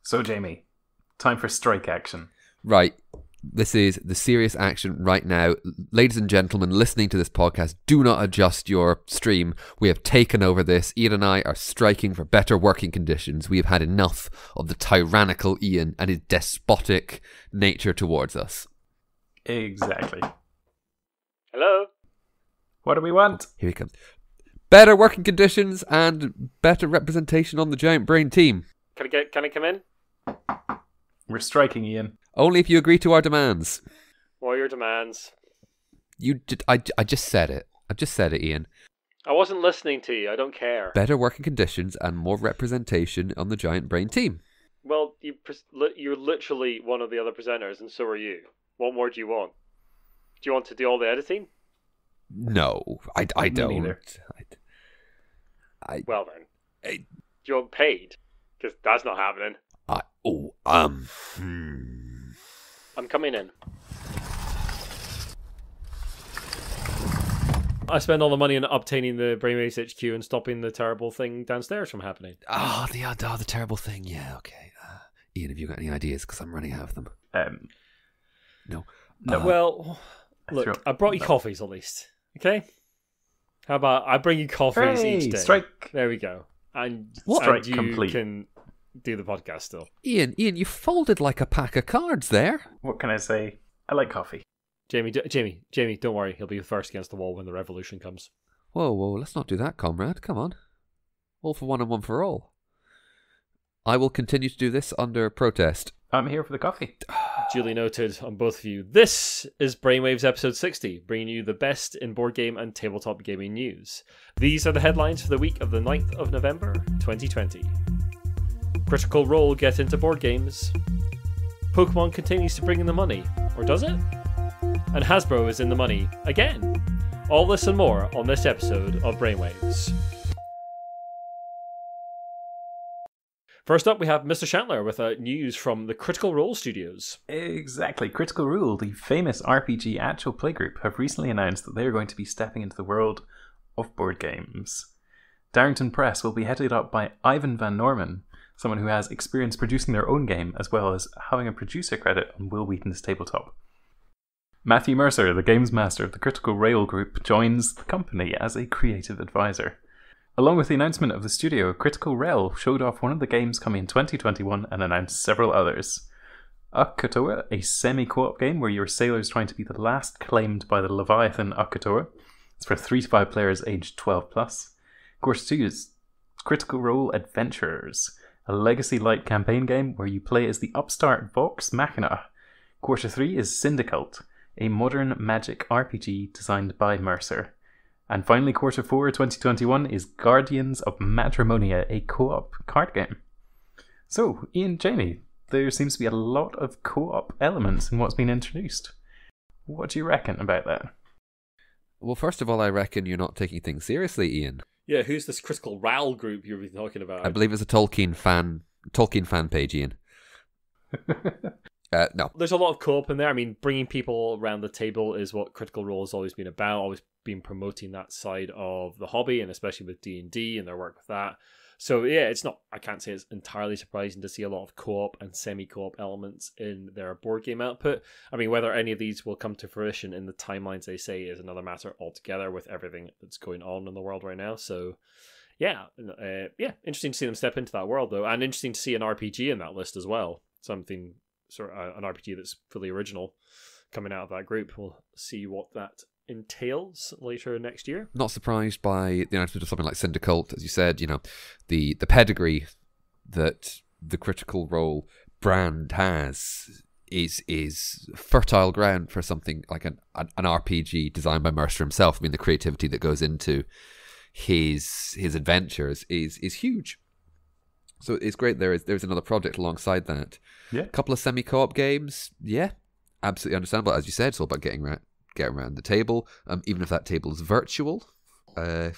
So, Jamie, time for strike action. Right. This is the serious action right now. Ladies and gentlemen, listening to this podcast, do not adjust your stream. We have taken over this. Ian and I are striking for better working conditions. We have had enough of the tyrannical Ian and his despotic nature towards us. Exactly. Hello? What do we want? Here he comes. Better working conditions and better representation on the Giant Brain team. Can I come in? We're striking, Ian. Only if you agree to our demands. What are your demands? I just said it. I just said it, Ian. I wasn't listening to you. I don't care. Better working conditions and more representation on the Giant Brain team. Well, you're literally one of the other presenters, and so are you. What more do you want? Do you want to do all the editing? No, I don't. Neither. Well then. Do you want paid? Because that's not happening. I'm coming in. I spend all the money on obtaining the Brainwaves HQ and stopping the terrible thing downstairs from happening. The terrible thing. Yeah, okay. Ian, have you got any ideas? Because I'm running out of them. No. Well, look, I brought you coffees at least. Okay? How about I bring you coffees each day? Strike. There we go. And Strike you complete. can do the podcast still. Ian, you folded like a pack of cards there. What can I say? I like coffee. Jamie, don't worry. He'll be first against the wall when the revolution comes. Whoa, let's not do that, comrade. Come on. All for one and one for all. I will continue to do this under protest. I'm here for the coffee. Duly noted on both of you. This is Brainwaves episode 60, bringing you the best in board game and tabletop gaming news. These are the headlines for the week of the 9th of November, 2020. Critical Role get into board games. Pokemon continues to bring in the money, or does it? And Hasbro is in the money again. All this and more on this episode of Brainwaves. First up, we have Mr. Chantler with news from the Critical Role Studios. Exactly. Critical Role, the famous RPG actual play group, have recently announced that they are going to be stepping into the world of board games. Darrington Press will be headed up by Ivan Van Norman, someone who has experience producing their own game, as well as having a producer credit on Will Wheaton's Tabletop. Matthew Mercer, the games master of the Critical Role group, joins the company as a creative advisor. Along with the announcement of the studio, Critical Role showed off one of the games coming in 2021 and announced several others. Akatoa, a semi-co-op game where you're sailors trying to be the last claimed by the Leviathan Akatoa. It's for 3 to 5 players aged 12+. Course 2 is Critical Role Adventurers, a legacy-like campaign game where you play as the upstart Vox Machina. Quarter 3 is Syndicult, a modern magic RPG designed by Mercer. And finally, Quarter 4 2021 is Guardians of Matrimonia, a co-op card game. So, Ian, Jamie, there seems to be a lot of co-op elements in what's been introduced. What do you reckon about that? Well, first of all, I reckon you're not taking things seriously, Ian. Yeah, who's this Critical Role group you've been talking about? I believe it's a Tolkien fan page, Ian. No. There's a lot of co-op in there. I mean, bringing people around the table is what Critical Role has always been about, always been promoting that side of the hobby, and especially with D&D and their work with that. So yeah, I can't say it's entirely surprising to see a lot of co-op and semi-co-op elements in their board game output. I mean, whether any of these will come to fruition in the timelines they say is another matter altogether with everything that's going on in the world right now. So yeah, interesting to see them step into that world though, and interesting to see an RPG in that list as well. Something an RPG that's fully original coming out of that group. We'll see what that entails later next year. Not surprised by the announcement of something like Syndicult, as you said. You know, the pedigree that the Critical Role brand has is fertile ground for something like an RPG designed by Mercer himself. I mean, the creativity that goes into his adventures is huge. So it's great there's another project alongside that. Yeah. A couple of semi-co-op games, yeah, absolutely understandable. As you said, it's all about getting around the table, even if that table is virtual. Yeah.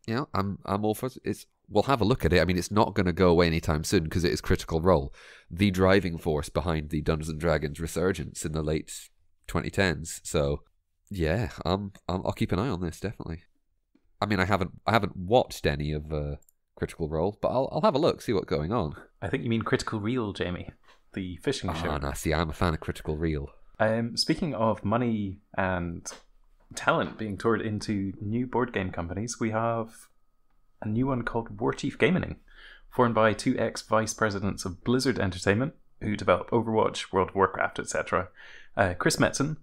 You know, I'm all for it. We'll have a look at it. I mean, it's not going to go away anytime soon because it is Critical Role, the driving force behind the Dungeons and Dragons resurgence in the late 2010s. So, yeah, I'll keep an eye on this definitely. I mean, I haven't watched any of Critical Role, but I'll have a look, see what's going on. I think you mean Critical Reel, Jamie, the fishing show. Ah, no, see, I'm a fan of Critical Reel. Speaking of money and talent being toured into new board game companies, we have a new one called Warchief Gaming, formed by two ex-vice presidents of Blizzard Entertainment, who develop Overwatch, World of Warcraft, etc. Chris Metzen,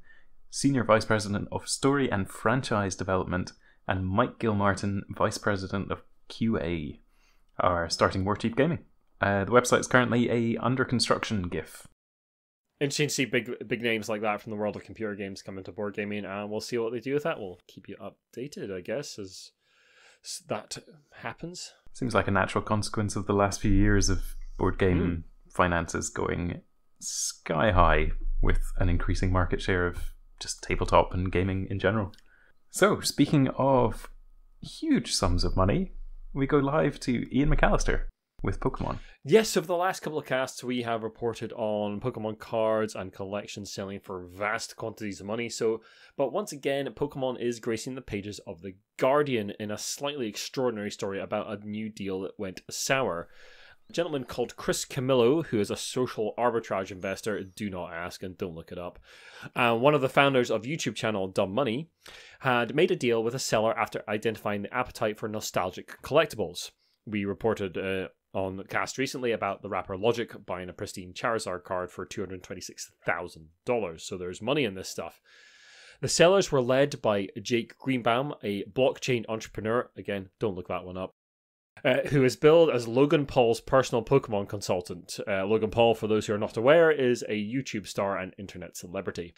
Senior Vice President of Story and Franchise Development, and Mike Gilmartin, Vice President of QA, are starting Warchief Gaming. The website is currently a under construction GIF. Interesting to see big names like that from the world of computer games come into board gaming, and we'll see what they do with that. We'll keep you updated, I guess, as that happens. Seems like a natural consequence of the last few years of board game finances going sky high, with an increasing market share of just tabletop and gaming in general. So, speaking of huge sums of money, we go live to Ian McAllister with Pokemon. Yes, over the last couple of casts, we have reported on Pokemon cards and collections selling for vast quantities of money. But once again, Pokemon is gracing the pages of The Guardian in a slightly extraordinary story about a new deal that went sour. A gentleman called Chris Camillo, who is a social arbitrage investor, do not ask and don't look it up, one of the founders of YouTube channel Dumb Money, had made a deal with a seller after identifying the appetite for nostalgic collectibles. We reported on the cast recently about the rapper Logic buying a pristine Charizard card for $226,000. So there's money in this stuff. The sellers were led by Jake Greenbaum, a blockchain entrepreneur. Again, don't look that one up. Who is billed as Logan Paul's personal Pokemon consultant. Logan Paul, for those who are not aware, is a YouTube star and internet celebrity.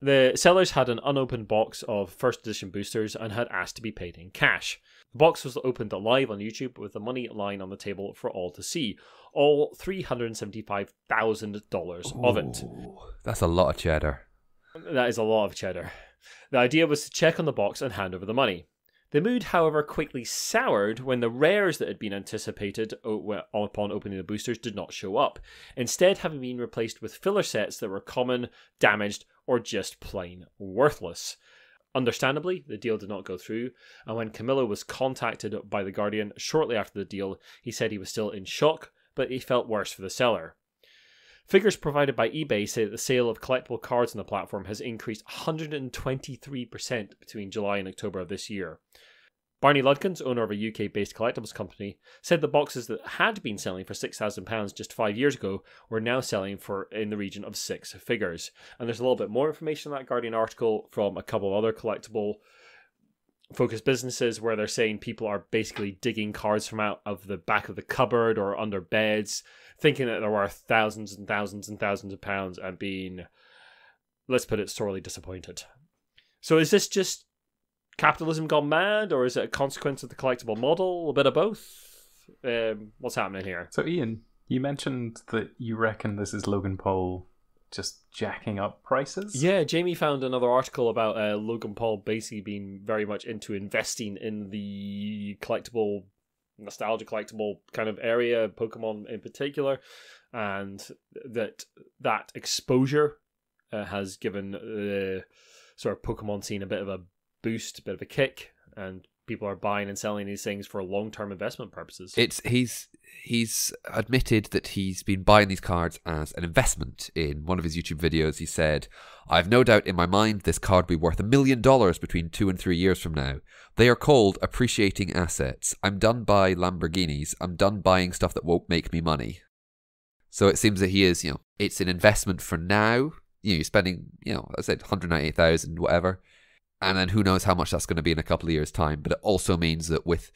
The sellers had an unopened box of first edition boosters and had asked to be paid in cash. The box was opened live on YouTube with the money lying on the table for all to see. All $375,000 of it. That's a lot of cheddar. That is a lot of cheddar. The idea was to check on the box and hand over the money. The mood, however, quickly soured when the rares that had been anticipated upon opening the boosters did not show up, instead having been replaced with filler sets that were common, damaged, or just plain worthless. Understandably, the deal did not go through, and when Camillo was contacted by The Guardian shortly after the deal, he said he was still in shock, but he felt worse for the seller. Figures provided by eBay say that the sale of collectible cards on the platform has increased 123% between July and October of this year. Barney Ludkins, owner of a UK-based collectibles company, said the boxes that had been selling for £6,000 just 5 years ago were now selling for in the region of six figures. And there's a little bit more information in that Guardian article from a couple of other collectible focused businesses where they're saying people are basically digging cards from out of the back of the cupboard or under beds, thinking that they're worth thousands and thousands and thousands of pounds and being, let's put it, sorely disappointed. So is this just capitalism gone mad, or is it a consequence of the collectible model? A bit of both? What's happening here? So Ian, you mentioned that you reckon this is Logan Paul just jacking up prices? Yeah, Jamie found another article about Logan Paul basically being very much into investing in the collectible, nostalgia collectible kind of area, Pokemon in particular, and that exposure has given the sort of Pokemon scene a bit of a boost, a bit of a kick, and people are buying and selling these things for long-term investment purposes. He's admitted that he's been buying these cards as an investment. In one of his YouTube videos, he said, "I've no doubt in my mind this card will be worth $1 million between 2 and 3 years from now. They are called appreciating assets. I'm done buying Lamborghinis. I'm done buying stuff that won't make me money." So it seems that he is, it's an investment for now. You're spending, I said 198,000, whatever. And then who knows how much that's going to be in a couple of years' time. But it also means that with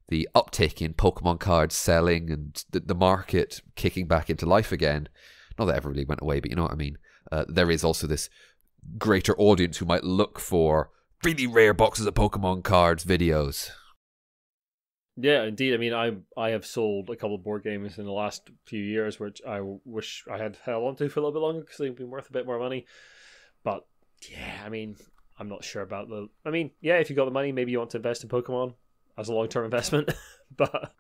the uptick in Pokemon cards selling and the market kicking back into life again, not that it ever really went away, but you know what I mean, there is also this greater audience who might look for really rare boxes of Pokemon cards videos. Yeah, indeed. I mean, I have sold a couple of board games in the last few years, which I wish I had held on to for a little bit longer because they've been worth a bit more money. But yeah, I mean, I'm not sure about if you got the money, maybe you want to invest in Pokemon as a long-term investment, but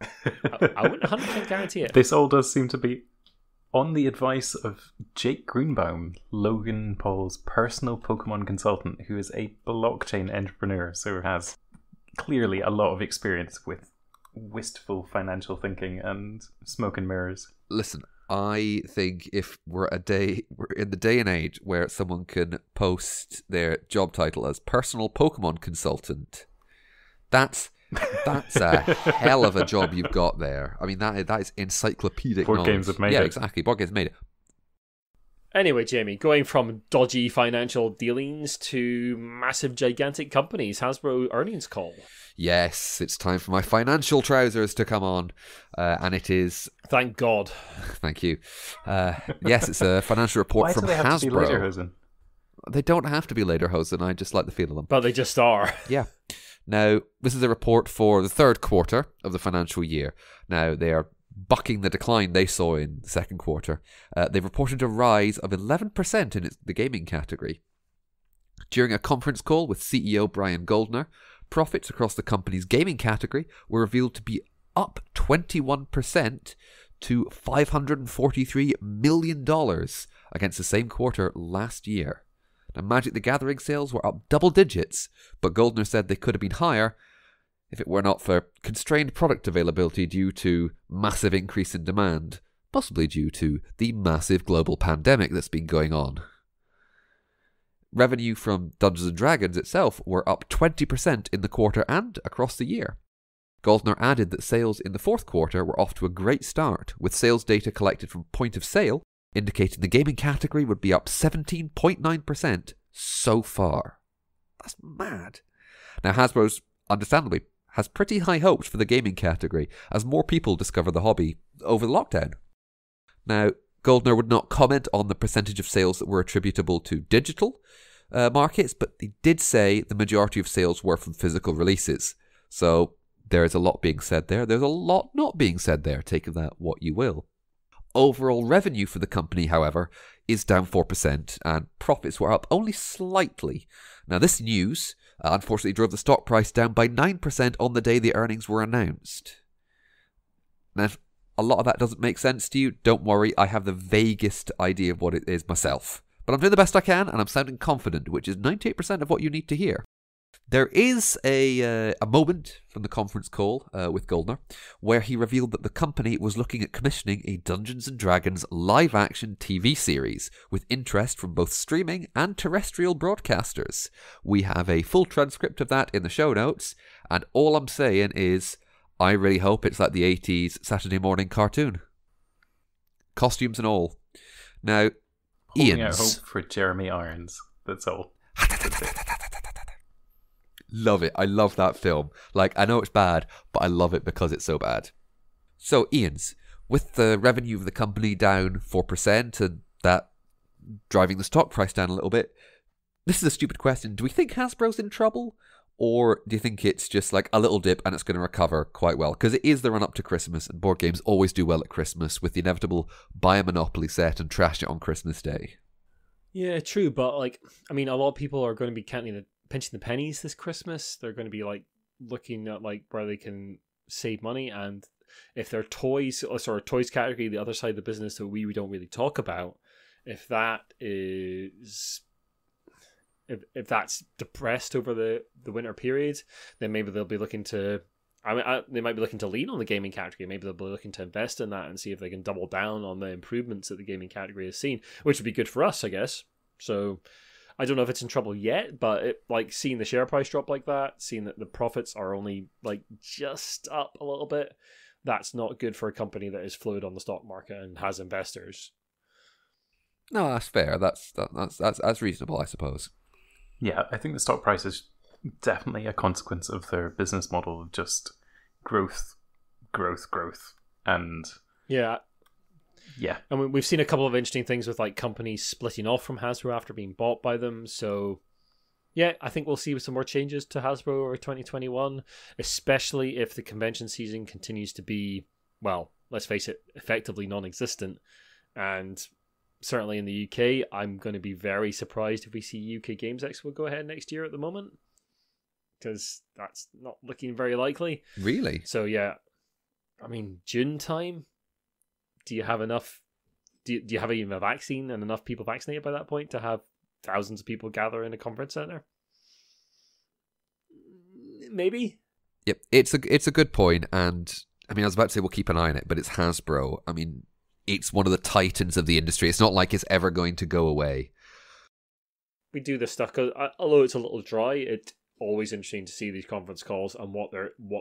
I wouldn't 100% guarantee it. This all does seem to be on the advice of Jake Greenbaum, Logan Paul's personal Pokemon consultant, who is a blockchain entrepreneur, so has clearly a lot of experience with wistful financial thinking and smoke and mirrors. Listen, I think if we're in the day and age where someone can post their job title as personal Pokemon consultant, that's a hell of a job you've got there. I mean, that is encyclopedic Board knowledge. games have made it. Yeah, exactly. Board games made it. Anyway, Jamie, going from dodgy financial dealings to massive, gigantic companies, Hasbro earnings call. Yes, it's time for my financial trousers to come on, and it is. Thank God. Thank you. Yes, it's a financial report Why from do they have Hasbro. to be lederhosen? They don't have to be lederhosen. I just like the feel of them. But they just are. Yeah. Now, this is a report for the third quarter of the financial year. Now, they are bucking the decline they saw in the second quarter. They've reported a rise of 11% in the gaming category. During a conference call with CEO Brian Goldner, profits across the company's gaming category were revealed to be up 21% to $543 million against the same quarter last year. Now, Magic the Gathering sales were up double digits, but Goldner said they could have been higher if it were not for constrained product availability due to massive increase in demand, possibly due to the massive global pandemic that's been going on. Revenue from Dungeons & Dragons itself were up 20% in the quarter and across the year. Goldner added that sales in the fourth quarter were off to a great start, with sales data collected from point of sale indicating the gaming category would be up 17.9% so far. That's mad. Now, Hasbro's, understandably, has pretty high hopes for the gaming category as more people discover the hobby over the lockdown. Now, Goldner would not comment on the percentage of sales that were attributable to digital markets, but he did say the majority of sales were from physical releases. So there is a lot being said there. There's a lot not being said there. Take of that what you will. Overall revenue for the company, however, is down 4%, and profits were up only slightly. Now, this news unfortunately drove the stock price down by 9% on the day the earnings were announced. Now, if a lot of that doesn't make sense to you, don't worry, I have the vaguest idea of what it is myself. But I'm doing the best I can, and I'm sounding confident, which is 98% of what you need to hear. There is a moment from the conference call with Goldner where he revealed that the company was looking at commissioning a Dungeons & Dragons live-action TV series with interest from both streaming and terrestrial broadcasters. We have a full transcript of that in the show notes, and all I'm saying is I really hope it's like the 80s Saturday morning cartoon. Costumes and all. Now, Holding out Ian's... hope for Jeremy Irons. That's all. Love it. I love that film. Like, I know it's bad, but I love it because it's so bad. So, Ian's, with the revenue of the company down 4% and that driving the stock price down a little bit, this is a stupid question. Do we think Hasbro's in trouble? Or do you think it's just like a little dip and it's going to recover quite well? Because it is the run-up to Christmas, and board games always do well at Christmas with the inevitable buy a Monopoly set and trash it on Christmas Day. Yeah, true, but like, I mean, a lot of people are going to be pinching the pennies this Christmas. They're going to be like looking at like where they can save money, and if their toys category, the other side of the business that we don't really talk about, if that is... If that's depressed over the winter period, then maybe they'll be looking to... they might be looking to lean on the gaming category. Maybe they'll be looking to invest in that and see if they can double down on the improvements that the gaming category has seen, which would be good for us, I guess. So I don't know if it's in trouble yet, but seeing the share price drop like that, seeing that the profits are only like just up a little bit, that's not good for a company that is fluid on the stock market and has investors. No, that's fair. That's reasonable, I suppose. Yeah, I think the stock price is definitely a consequence of their business model of just growth, and yeah. I mean, we've seen a couple of interesting things with like companies splitting off from Hasbro after being bought by them. So, yeah, I think we'll see some more changes to Hasbro over 2021, especially if the convention season continues to be, well, let's face it, effectively non-existent. And certainly in the UK, I'm going to be very surprised if we see UK Games Expo go ahead next year at the moment, because that's not looking very likely. Really? So yeah, I mean, June time, do you have enough? Do you have even a vaccine and enough people vaccinated by that point to have thousands of people gather in a conference center? Maybe. Yep, it's a good point, and I mean, I was about to say we'll keep an eye on it, but it's Hasbro. I mean, it's one of the titans of the industry. It's not like it's ever going to go away. We do this stuff because, although it's a little dry, it's always interesting to see these conference calls and what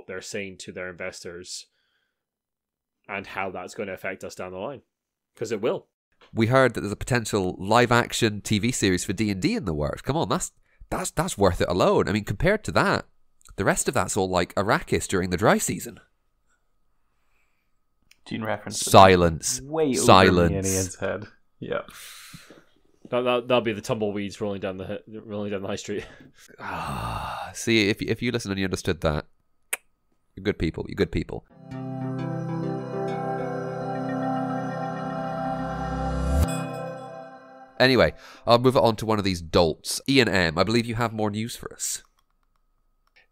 they're saying to their investors, and how that's going to affect us down the line, because it will. We heard that there's a potential live-action TV series for D&D in the works. Come on, that's worth it alone. I mean, compared to that, the rest of that's all like Arrakis during the dry season. Gene reference. Silence. Way over Silence. me in Ian's head. Yeah. That'll be the tumbleweeds rolling down the high street. See, if you listen and you understood that, you're good people. You're good people. Anyway, I'll move it on to one of these dolts. Ian M., I believe you have more news for us.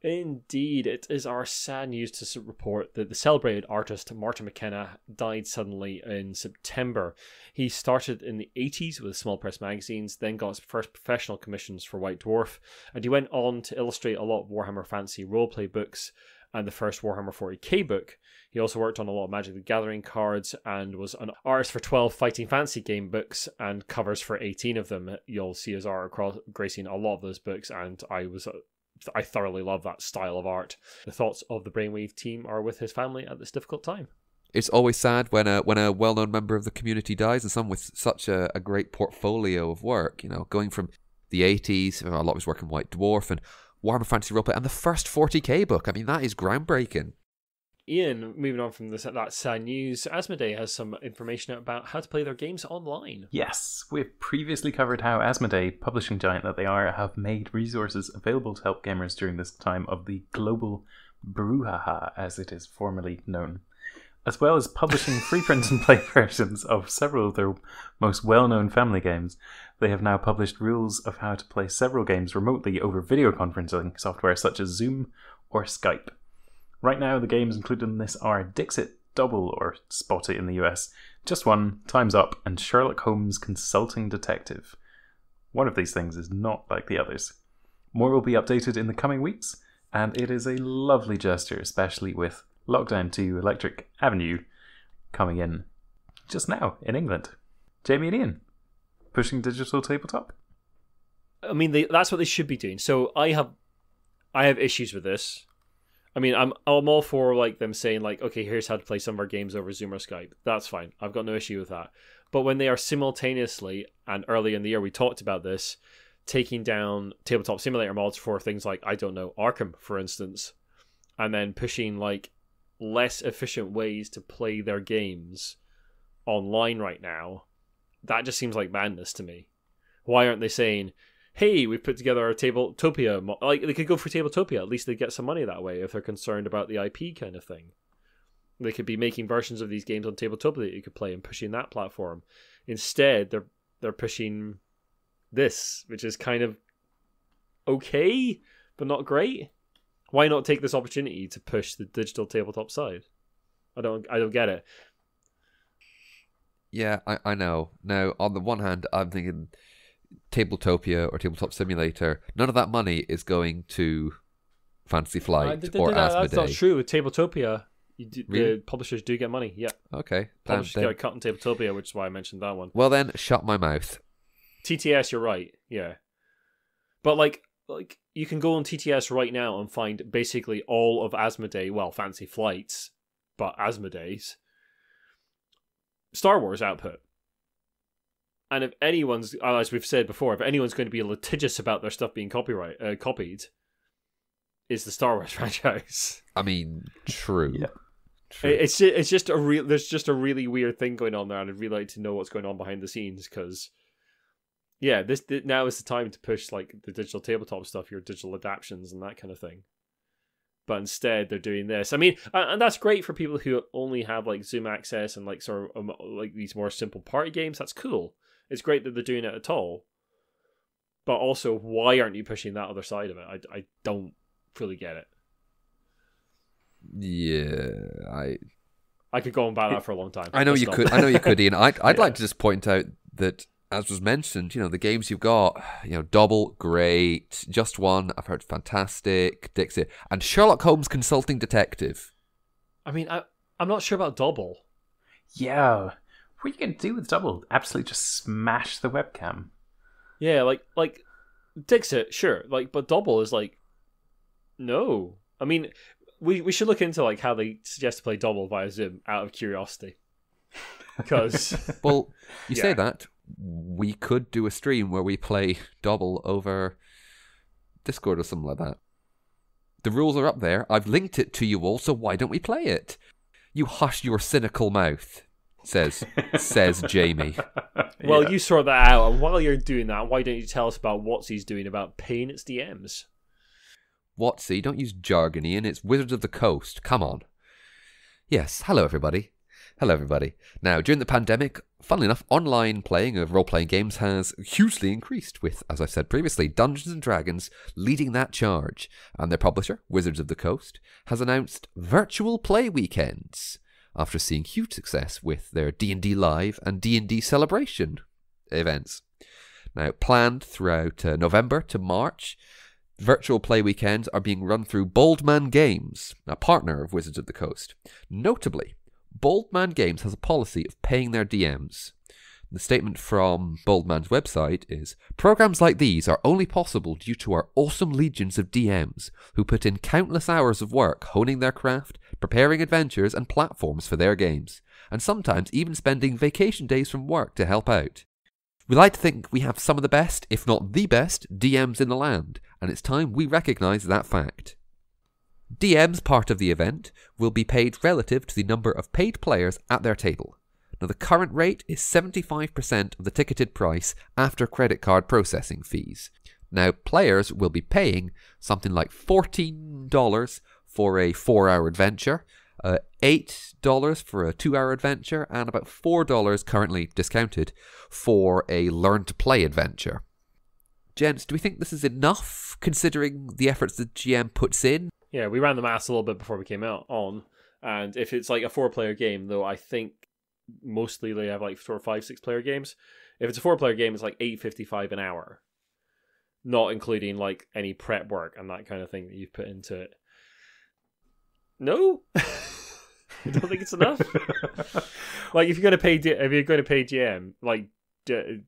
Indeed, it is our sad news to report that the celebrated artist Martin McKenna died suddenly in September. He started in the 80s with small press magazines, then got his first professional commissions for White Dwarf, and he went on to illustrate a lot of Warhammer Fantasy roleplay books and the first Warhammer 40k book. He also worked on a lot of Magic the Gathering cards and was an artist for 12 Fighting Fantasy game books and covers for 18 of them. You'll see his art gracing a lot of those books, and I thoroughly love that style of art. The thoughts of the Brainwave team are with his family at this difficult time. It's always sad when a well-known member of the community dies, and someone with such a great portfolio of work, you know, going from the 80s, a lot of his work in White Dwarf and Warhammer Fantasy Roleplay, and the first 40k book. I mean, that is groundbreaking. Ian, moving on from that sad news, Asmodee has some information about how to play their games online. Yes, we've previously covered how Asmodee, publishing giant that they are, have made resources available to help gamers during this time of the global brouhaha, as it is formerly known, as well as publishing free print and play versions of several of their most well-known family games. They have now published rules of how to play several games remotely over video conferencing software such as Zoom or Skype. Right now, the games included in this are Dixit, Double, or Spot It in the US, Just One, Time's Up, and Sherlock Holmes Consulting Detective. One of these things is not like the others. More will be updated in the coming weeks, and it is a lovely gesture, especially with Lockdown 2 Electric Avenue coming in just now in England. Jamie and Ian, pushing digital tabletop? I mean, that's what they should be doing. So I have issues with this. I mean, I'm all for like them saying like, okay, here's how to play some of our games over Zoom or Skype. That's fine. I've got no issue with that. But when they are simultaneously, and early in the year we talked about this, taking down tabletop simulator mods for things like, I don't know, Arkham, for instance, and then pushing like less efficient ways to play their games online right now, that just seems like madness to me. Why aren't they saying, hey, we've put together a Tabletopia. Like, they could go for Tabletopia. At least they get some money that way if they're concerned about the IP kind of thing. They could be making versions of these games on Tabletopia that you could play and pushing that platform. Instead, they're pushing this, which is kind of okay, but not great. Why not take this opportunity to push the digital tabletop side? I don't get it. Yeah, I know. Now, on the one hand, I'm thinking Tabletopia or Tabletop Simulator, none of that money is going to Fantasy Flight or Asmodee. That's not true. With Tabletopia, Really? the publishers do get money. Yeah. Okay. Publishers get a cut on Tabletopia, which is why I mentioned that one. Well then, shut my mouth. TTS, you're right. Yeah. But like you can go on TTS right now and find basically all of Asmodee, well, Fantasy Flight's, but Asmodee's Star Wars output. And if anyone's, as we've said before, if anyone's going to be litigious about their stuff being copied, is the Star Wars franchise. I mean, true. Yeah. True. It's just there's just a really weird thing going on there, and I'd really like to know what's going on behind the scenes, because yeah, this now is the time to push like the digital tabletop stuff, your digital adaptions and that kind of thing. But instead, they're doing this. I mean, and that's great for people who only have like Zoom access and like sort of like these more simple party games. That's cool. It's great that they're doing it at all. But also, why aren't you pushing that other side of it? I don't fully get it. Yeah, I could go on about that for a long time. I know you could. I know you could, Ian. I'd like to just point out that as was mentioned, the games you've got, Double, great. Just One, I've heard fantastic. Dixit. And Sherlock Holmes Consulting Detective. I mean, I'm not sure about Double. Yeah. What are you going to do with Double? Absolutely just smash the webcam. Yeah, like Dixit, sure. But Double is no. I mean, we should look into how they suggest to play Double via Zoom out of curiosity. Because well, you say that, we could do a stream where we play Double over Discord or something like that. The rules are up there. I've linked it to you all, so why don't we play it? You hush your cynical mouth, says Jamie. Well, Yeah. you sort that out, and while you're doing that, why don't you tell us about what he's doing about paying its DMs? Wotc, don't use jargon, Ian. It's Wizards of the Coast. Come on. Yes, hello everybody. Now, during the pandemic, funnily enough, online playing of role-playing games has hugely increased with, as I said previously, Dungeons & Dragons leading that charge. And their publisher, Wizards of the Coast, has announced virtual play weekends after seeing huge success with their D&D Live and D&D Celebration events. Now, planned throughout November to March, virtual play weekends are being run through Boldman Games, a partner of Wizards of the Coast. Notably, Boldman Games has a policy of paying their DMs. The statement from Boldman's website is, "Programs like these are only possible due to our awesome legions of DMs who put in countless hours of work honing their craft, preparing adventures and platforms for their games, and sometimes even spending vacation days from work to help out. We like to think we have some of the best, if not the best, DMs in the land, and it's time we recognise that fact." DMs, part of the event, will be paid relative to the number of paid players at their table. Now, the current rate is 75% of the ticketed price after credit card processing fees. Now, players will be paying something like $14 for a 4-hour adventure, $8 for a 2-hour adventure, and about $4 currently discounted for a learn-to-play adventure. Gents, do we think this is enough, considering the efforts the GM puts in? Yeah, we ran the maths a little bit before we came out on, and if it's a 4-player game, though, I think mostly they have 4, 5, 6-player games. If it's a 4-player game, it's $8.55 an hour, not including any prep work and that kind of thing that you've put into it. No, I don't think it's enough. If you're going to pay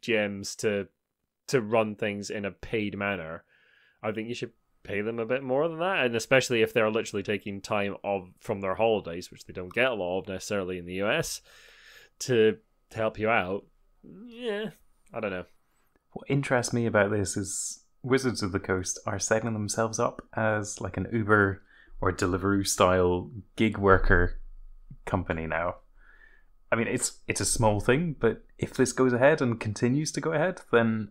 GMs to run things in a paid manner, I think you should pay them a bit more than that, and especially if they're literally taking time from their holidays, which they don't get a lot of necessarily in the US, to help you out. Yeah, I don't know. What interests me about this is Wizards of the Coast are setting themselves up as an Uber or Deliveroo style gig worker company now. I mean, it's a small thing, but if this goes ahead and continues to go ahead, then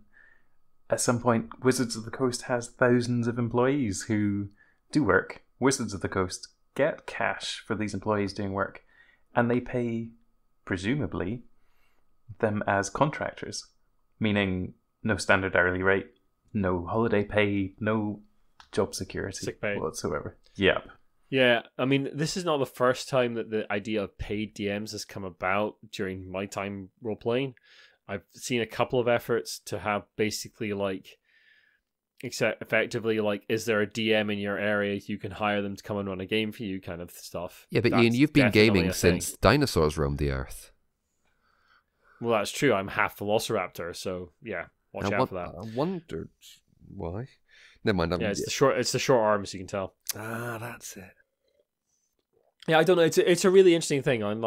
at some point, Wizards of the Coast has thousands of employees who do work. Wizards of the Coast get cash for these employees doing work, and they pay, presumably, them as contractors, meaning no standard hourly rate, no holiday pay, no job security Sick pay whatsoever. Yep. Yeah, I mean, this is not the first time that the idea of paid DMs has come about during my time role-playing. I've seen a couple of efforts to have basically effectively is there a DM in your area you can hire them to come and run a game for you kind of stuff. Yeah, but That's Ian, you've been definitely gaming a thing. since dinosaurs roamed the earth. Well, that's true. I'm half Velociraptor, so yeah, watch out for that. I wondered why. Never mind. Yeah, it's the short arms, you can tell. Ah, that's it. Yeah, I don't know. It's a really interesting thing. I'm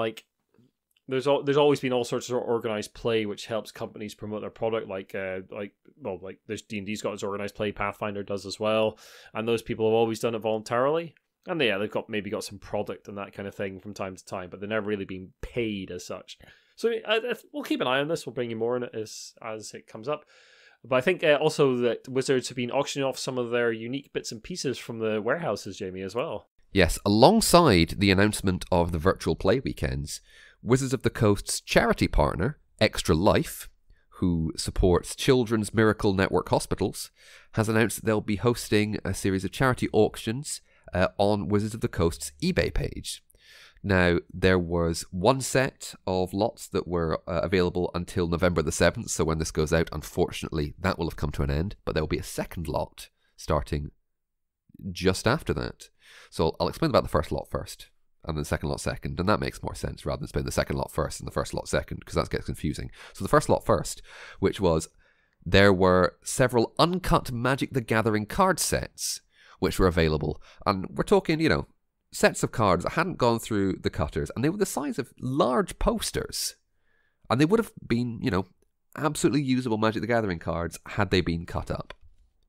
there's always been all sorts of organized play which helps companies promote their product. There's D&D's got its organized play, Pathfinder does as well, and those people have always done it voluntarily. And they've got some product and that kind of thing from time to time, but they're never really being paid as such. So we'll keep an eye on this. We'll bring you more on it as it comes up. But I think also that Wizards have been auctioning off some of their unique bits and pieces from the warehouses, Jamie, as well. Yes, alongside the announcement of the virtual play weekends, Wizards of the Coast's charity partner, Extra Life, who supports Children's Miracle Network hospitals, has announced that they'll be hosting a series of charity auctions on Wizards of the Coast's eBay page. Now, there was one set of lots that were available until November the 7th, so when this goes out, unfortunately, that will have come to an end, but there will be a second lot starting just after that. So I'll explain about the first lot first, and then the second lot second, and that makes more sense rather than explain the second lot first and the first lot second, because that gets confusing. So the first lot first, which was, there were several uncut Magic the Gathering card sets, which were available, and we're talking, sets of cards that hadn't gone through the cutters, and they were the size of large posters. And they would have been, absolutely usable Magic the Gathering cards had they been cut up.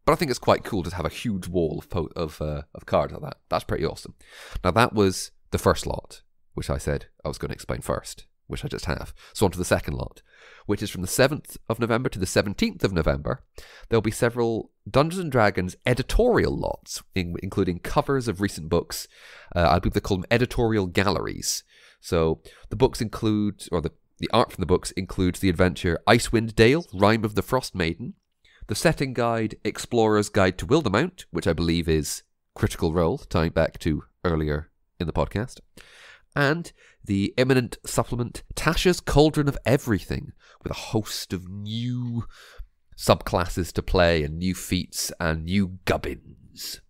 But I think it's quite cool to have a huge wall of cards like that. That's pretty awesome. Now, that was the first lot, which I said I was going to explain first, which I just have. So on to the second lot, which is from the 7th of November to the 17th of November. There'll be several Dungeons & Dragons editorial lots, including covers of recent books. I believe they call them editorial galleries. So the books include, or the art from the books includes the adventure Icewind Dale, Rime of the Frost Maiden, the setting guide Explorer's Guide to Wildermount, which I believe is Critical Role, tying back to earlier in the podcast, and the imminent supplement Tasha's Cauldron of Everything, with a host of new subclasses to play and new feats and new gubbins.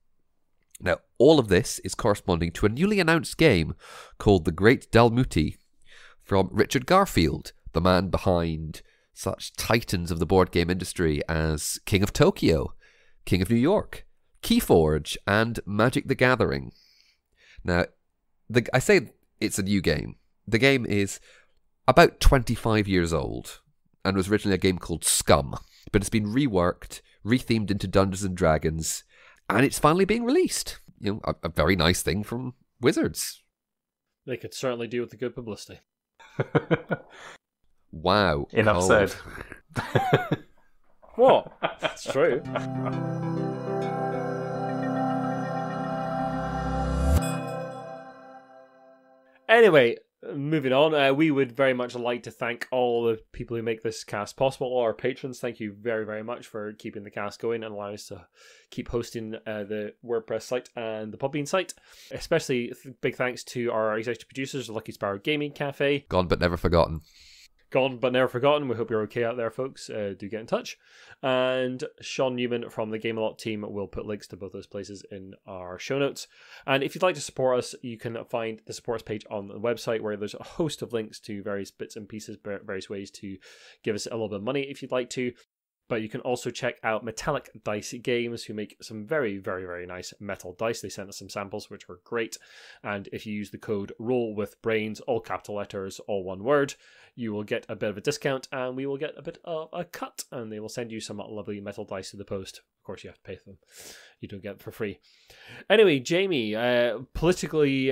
Now, all of this is corresponding to a newly announced game called The Great Dalmuti from Richard Garfield, the man behind such titans of the board game industry as King of Tokyo, King of New York, Keyforge, and Magic the Gathering. Now, I say it's a new game. The game is about 25 years old and was originally a game called Scum, but it's been reworked, rethemed into Dungeons & Dragons, and it's finally being released. A very nice thing from Wizards. They could certainly do with the good publicity. Wow. Enough said. What? It's true. Anyway, moving on, we would very much like to thank all the people who make this cast possible, all our patrons. Thank you very, very much for keeping the cast going and allowing us to keep hosting the WordPress site and the Podbean site. Especially big thanks to our executive producers, the Lucky Sparrow Gaming Cafe. Gone but never forgotten. Gone but never forgotten. We hope you're okay out there, folks. Do get in touch. And Shaun Newan from the Game-A-Lot team will put links to both those places in our show notes. And if you'd like to support us, you can find the support us page on the website, where there's a host of links to various bits and pieces, various ways to give us a little bit of money if you'd like to. But you can also check out Metallic Dice Games, who make some very, very, very nice metal dice. They sent us some samples, which were great. And if you use the code ROLLWITHBRAINS, all capital letters, all one word, you will get a bit of a discount, and we will get a bit of a cut. And they will send you some lovely metal dice to the post. Of course, you have to pay for them. You don't get it for free. Anyway, Jamie, politically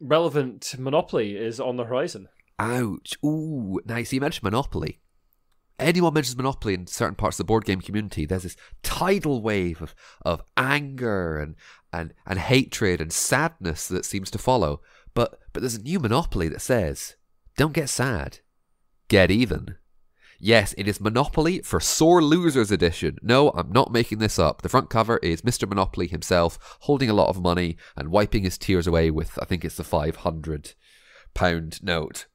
relevant Monopoly is on the horizon. Ouch. Ooh, nice. You mentioned Monopoly. Anyone mentions Monopoly in certain parts of the board game community, there's this tidal wave of anger and hatred and sadness that seems to follow. But there's a new Monopoly that says, don't get sad, get even. Yes, it is Monopoly for Sore Losers Edition. No, I'm not making this up. The front cover is Mr. Monopoly himself holding a lot of money and wiping his tears away with, I think it's the £500 note.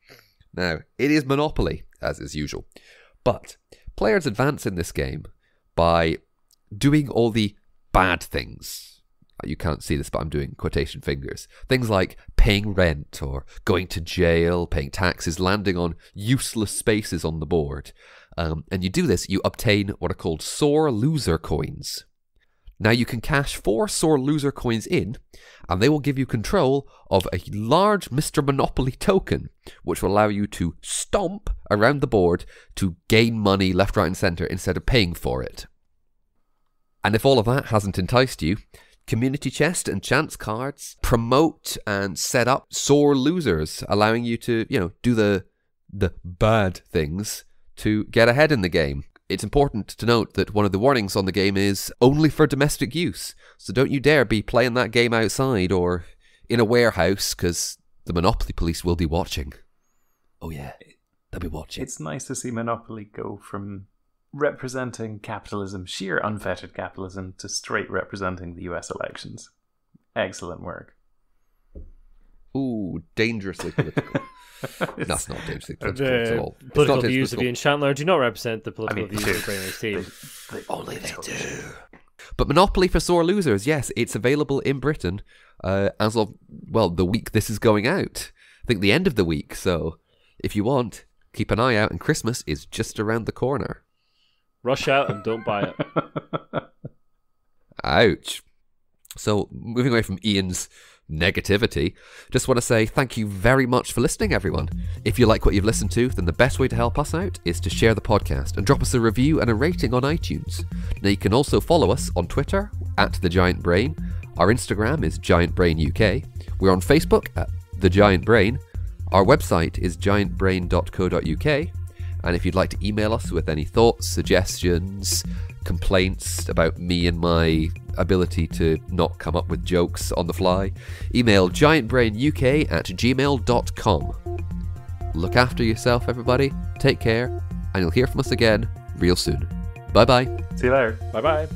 Now, it is Monopoly, as is usual. But players advance in this game by doing all the bad things. You can't see this, but I'm doing quotation fingers. Things like paying rent or going to jail, paying taxes, landing on useless spaces on the board. And you do this, you obtain what are called Sore Loser Coins. Now you can cash 4 Sore Loser Coins in, and they will give you control of a large Mr. Monopoly token, which will allow you to stomp around the board to gain money left, right and centre instead of paying for it. And if all of that hasn't enticed you, Community Chest and Chance cards promote and set up sore losers, allowing you to, do the bad things to get ahead in the game. It's important to note that one of the warnings on the game is only for domestic use. So don't you dare be playing that game outside or in a warehouse, because the Monopoly police will be watching. Oh yeah, they'll be watching. It's nice to see Monopoly go from representing capitalism, sheer unfettered capitalism, to straight representing the US elections. Excellent work. Ooh, dangerously political. That's not dangerously political at all. The political views of Iain Chantler do not represent the political views of the Brainwaves team. Only they do. But Monopoly for Sore Losers, yes, it's available in Britain as of, well, the week this is going out. I think the end of the week, so if you want, keep an eye out, and Christmas is just around the corner. Rush out and don't buy it. Ouch. So, moving away from Ian's negativity, just want to say thank you very much for listening, everyone. If you like what you've listened to, then the best way to help us out is to share the podcast and drop us a review and a rating on iTunes. Now, you can also follow us on Twitter @TheGiantBrain. Our Instagram is GiantBrainUK. We're on Facebook at The Giant Brain. Our website is giantbrain.co.uk. And if you'd like to email us with any thoughts, suggestions, complaints about me and my ability to not come up with jokes on the fly, email giantbrainuk@gmail.com. Look after yourself, everybody. Take care, and you'll hear from us again real soon. Bye-bye. See you later. Bye-bye.